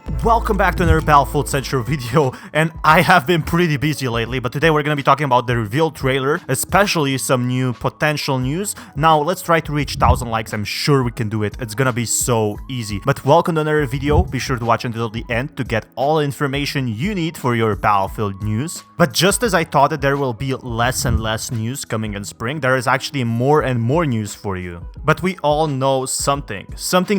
Welcome back to another Battlefield Central video, and I have been pretty busy lately, but today we're gonna be talking about the reveal trailer, especially some new potential news. Now, let's try to reach 1,000 likes, I'm sure we can do it, it's gonna be so easy. But welcome to another video, be sure to watch until the end to get all the information you need for your Battlefield news. But just as I thought that there will be less and less news coming in spring, there is actually more and more news for you. But we all know something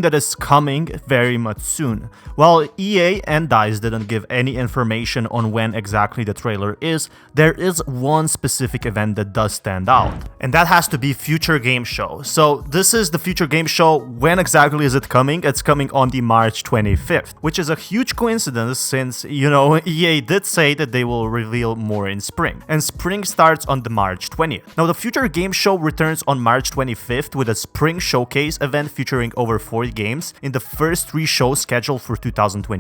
that is coming very much soon. Well, EA and DICE didn't give any information on when exactly the trailer is. There is one specific event that does stand out, and that has to be Future Game Show. So this is the Future Game Show. When exactly is it coming? It's coming on the March 25th, which is a huge coincidence since, EA did say that they will reveal more in spring, and spring starts on the March 20th. Now, the Future Game Show returns on March 25th with a spring showcase event featuring over 40 games in the first 3 shows scheduled for 2021.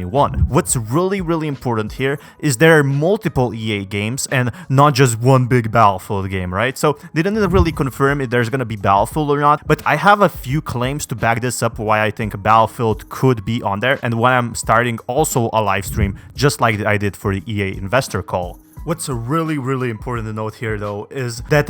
What's really important here is there are multiple EA games and not just one big Battlefield game, right? So they didn't really confirm if there's gonna be Battlefield or not, but I have a few claims to back this up why I think Battlefield could be on there, and why I'm starting also a live stream just like I did for the EA investor call. What's really important to note here though is that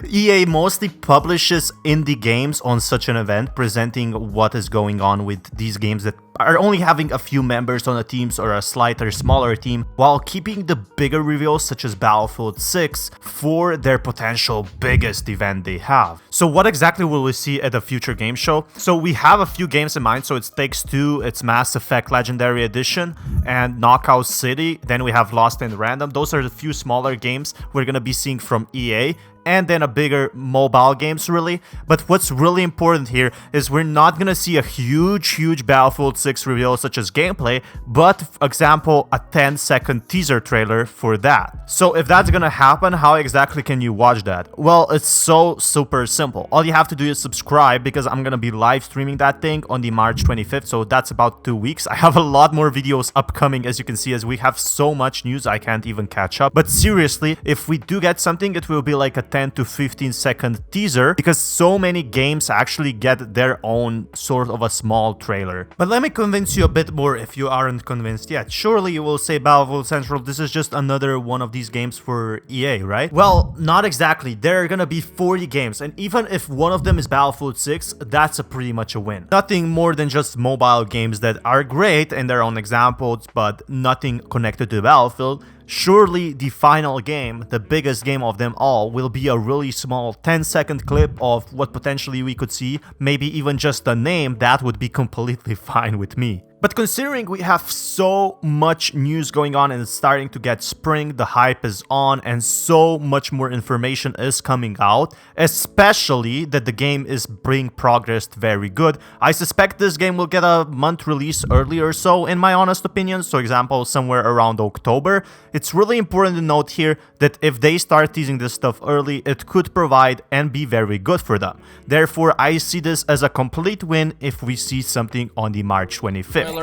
EA mostly publishes indie games on such an event, presenting what is going on with these games that are only having a few members on the teams or a slightly smaller team, while keeping the bigger reveals such as Battlefield 6 for their potential biggest event they have. So what exactly will we see at the Future Game Show? So we have a few games in mind. So it's Takes Two, it's Mass Effect Legendary Edition, and Knockout City. Then we have Lost in Random. Those are the few smaller games we're gonna be seeing from EA, and then a bigger mobile games really. But what's really important here is we're not gonna see a huge Battlefield 6 reveal such as gameplay, but for example a 10-second teaser trailer for that. So if that's gonna happen, how exactly can you watch that? Well, it's so super simple. All you have to do is subscribe, because I'm gonna be live streaming that thing on the March 25th, so that's about 2 weeks. I have a lot more videos upcoming, as you can see, as we have so much news I can't even catch up. But seriously, if we do get something, it will be like a 10 to 15 second teaser, because so many games actually get their own sort of a small trailer. But let me convince you a bit more if you aren't convinced yet. Surely you will say, Battlefield Central, this is just another one of these games for EA, right? Well, not exactly. There are gonna be 40 games, and even if one of them is Battlefield 6, that's pretty much a win. Nothing more than just mobile games that are great in their own examples, but nothing connected to Battlefield. Surely the final game, the biggest game of them all, will be a really small 10-second clip of what potentially we could see, maybe even just a name. That would be completely fine with me. But considering we have so much news going on and it's starting to get spring, the hype is on, and so much more information is coming out, especially that the game is being progressed very good, I suspect this game will get a month release early or so, in my honest opinion. So example, somewhere around October. It's really important to note here that if they start teasing this stuff early, it could provide and be very good for them. Therefore, I see this as a complete win if we see something on the March 25th.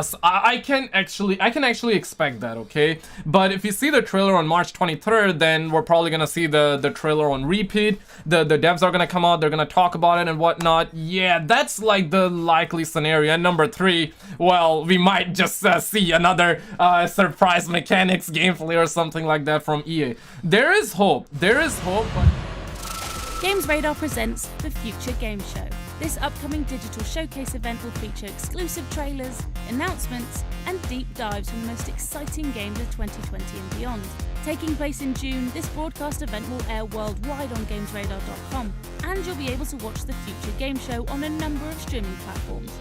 So I can actually expect that, okay? But if you see the trailer on March 23rd, then we're probably gonna see the trailer on repeat. The devs are gonna come out, they're gonna talk about it and whatnot. Yeah, that's like the likely scenario. And number 3, well, we might just see another surprise mechanics gameplay or something like that from EA. There is hope, but... Games Radar presents the Future Game Show. This upcoming digital showcase event will feature exclusive trailers, announcements, and deep dives from the most exciting games of 2020 and beyond. Taking place in June, this broadcast event will air worldwide on GamesRadar.com, and you'll be able to watch the Future Game Show on a number of streaming platforms.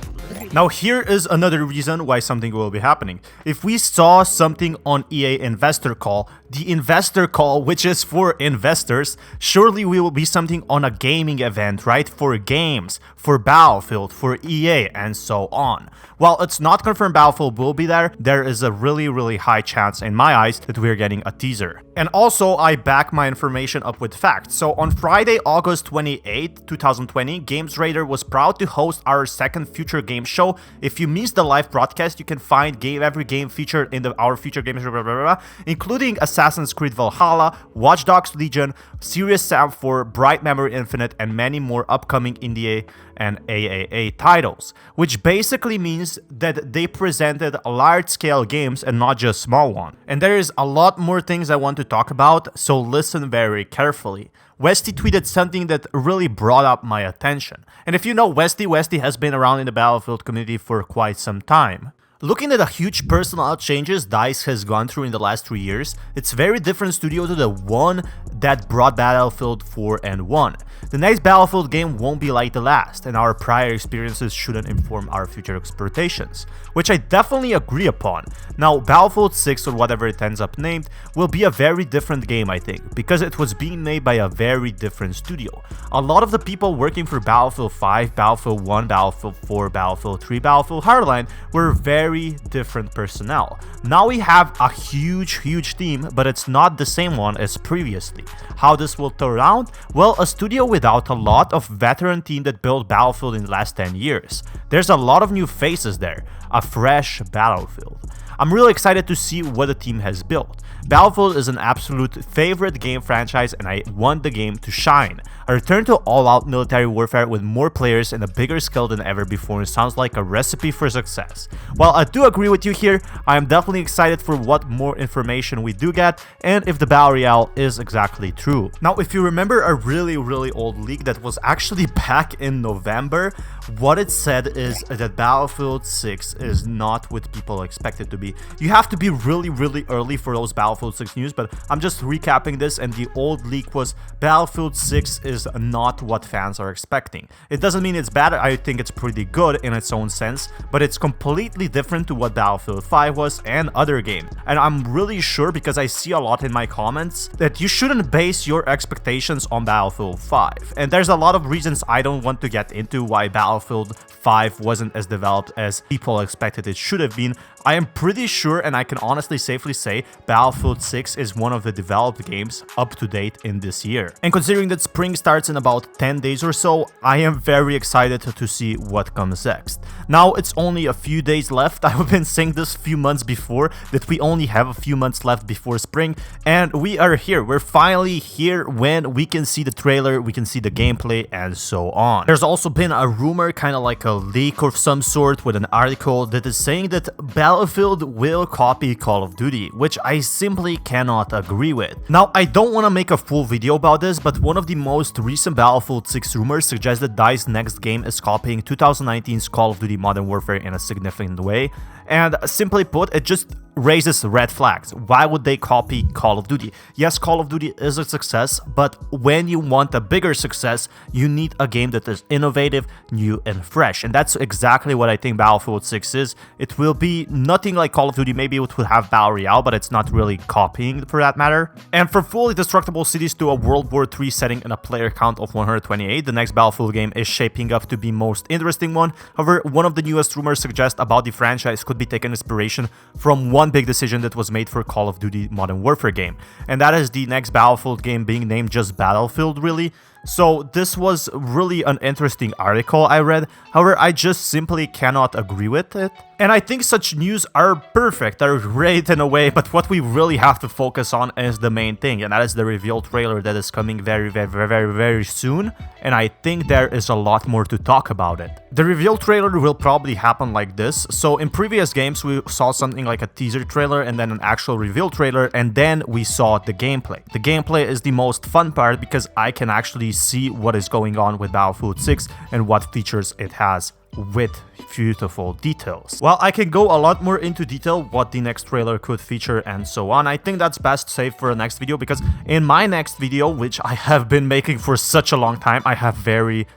Now here is another reason why something will be happening. If we saw something on EA Investor Call, the Investor Call, which is for investors, surely we will be something on a gaming event, right? For games, for Battlefield, for EA, and so on. While it's not confirmed Battlefield will be there, there is a really high chance in my eyes that we're getting a teaser. And also, I back my information up with facts. So on Friday, August 28, 2020, Games Radar was proud to host our second Future Game Game Show. If you missed the live broadcast, you can find every game featured in our Future Game Show, including Assassin's Creed Valhalla, Watch Dogs Legion, Serious Sam 4, Bright Memory Infinite, and many more upcoming indie and AAA titles, which basically means that they presented large-scale games and not just small ones. And there is a lot more things I want to talk about, so listen very carefully. Westy tweeted something that really brought up my attention. And if you know Westy has been around in the Battlefield community for quite some time. Looking at the huge personnel changes DICE has gone through in the last 3 years, it's a very different studio to the one that brought Battlefield 4 and 1. The next Battlefield game won't be like the last, and our prior experiences shouldn't inform our future expectations, which I definitely agree upon. Now, Battlefield 6, or whatever it ends up named, will be a very different game, I think, because it was being made by a very different studio. A lot of the people working for Battlefield 5, Battlefield 1, Battlefield 4, Battlefield 3, Battlefield Hardline were very different personnel. Now we have a huge team, but it's not the same one as previously. How this will turn out? Well, a studio without a lot of veteran team that built Battlefield in the last 10 years. There's a lot of new faces there, a fresh Battlefield. I'm really excited to see what the team has built. Battlefield is an absolute favorite game franchise, and I want the game to shine. A return to all-out military warfare with more players and a bigger scale than ever before sounds like a recipe for success. While I do agree with you here, I am definitely excited for what more information we do get and if the Battle Royale is exactly true. Now, if you remember a really old leak that was actually back in November, what it said is that Battlefield 6 is not what people expect it to be. You have to be really early for those Battlefield 6 news, but I'm just recapping this, and the old leak was Battlefield 6 is not what fans are expecting. It doesn't mean it's bad, I think it's pretty good in its own sense, but it's completely different to what Battlefield 5 was and other games. And I'm really sure, because I see a lot in my comments, that you shouldn't base your expectations on Battlefield 5. And there's a lot of reasons I don't want to get into why Battlefield 5 wasn't as developed as people expected it should have been. I am pretty sure, and I can honestly safely say, Battlefield 6 is one of the developed games up to date in this year. And considering that spring starts in about 10 days or so, I am very excited to see what comes next. Now, it's only a few days left. I've been saying this few months before, that we only have a few months left before spring, and we are here. We're finally here when we can see the trailer, we can see the gameplay, and so on. There's also been a rumor, kind of like a leak of some sort, with an article that is saying that Battlefield will copy Call of Duty, which I simply cannot agree with. Now, I don't want to make a full video about this, but one of the most recent Battlefield 6 rumors suggests that DICE's next game is copying 2019's Call of Duty Modern Warfare in a significant way. And simply put, it just raises red flags. Why would they copy Call of Duty? Yes, Call of Duty is a success, but when you want a bigger success, you need a game that is innovative, new, and fresh. And that's exactly what I think Battlefield 6 is. It will be nothing like Call of Duty. Maybe it will have Battle Royale, but it's not really copying for that matter. And from fully destructible cities to a World War III setting and a player count of 128, the next Battlefield game is shaping up to be most interesting one. However, one of the newest rumors suggests about the franchise could be taking inspiration from one big decision that was made for Call of Duty Modern Warfare game, and that is the next Battlefield game being named just Battlefield, really. So this was really an interesting article I read, however, I just simply cannot agree with it. And I think such news are perfect, they're great in a way, but what we really have to focus on is the main thing, and that is the reveal trailer that is coming very soon, and I think there is a lot more to talk about it. The reveal trailer will probably happen like this. So in previous games we saw something like a teaser trailer and then an actual reveal trailer, and then we saw the gameplay. The gameplay is the most fun part because I can actually see what is going on with Battlefield 6 and what features it has with beautiful details. Well, I can go a lot more into detail what the next trailer could feature and so on. I think that's best saved for a next video, because in my next video, which I have been making for such a long time, I have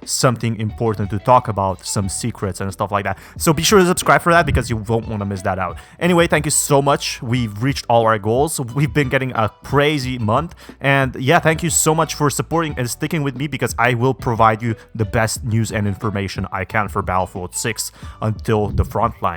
something important to talk about, some secrets and stuff like that. So be sure to subscribe for that, because you won't want to miss that out. Anyway, thank you so much. We've reached all our goals. We've been getting a crazy month, and yeah, thank you so much for supporting and sticking with me, because I will provide you the best news and information I can for Battlefield 6 until the front line.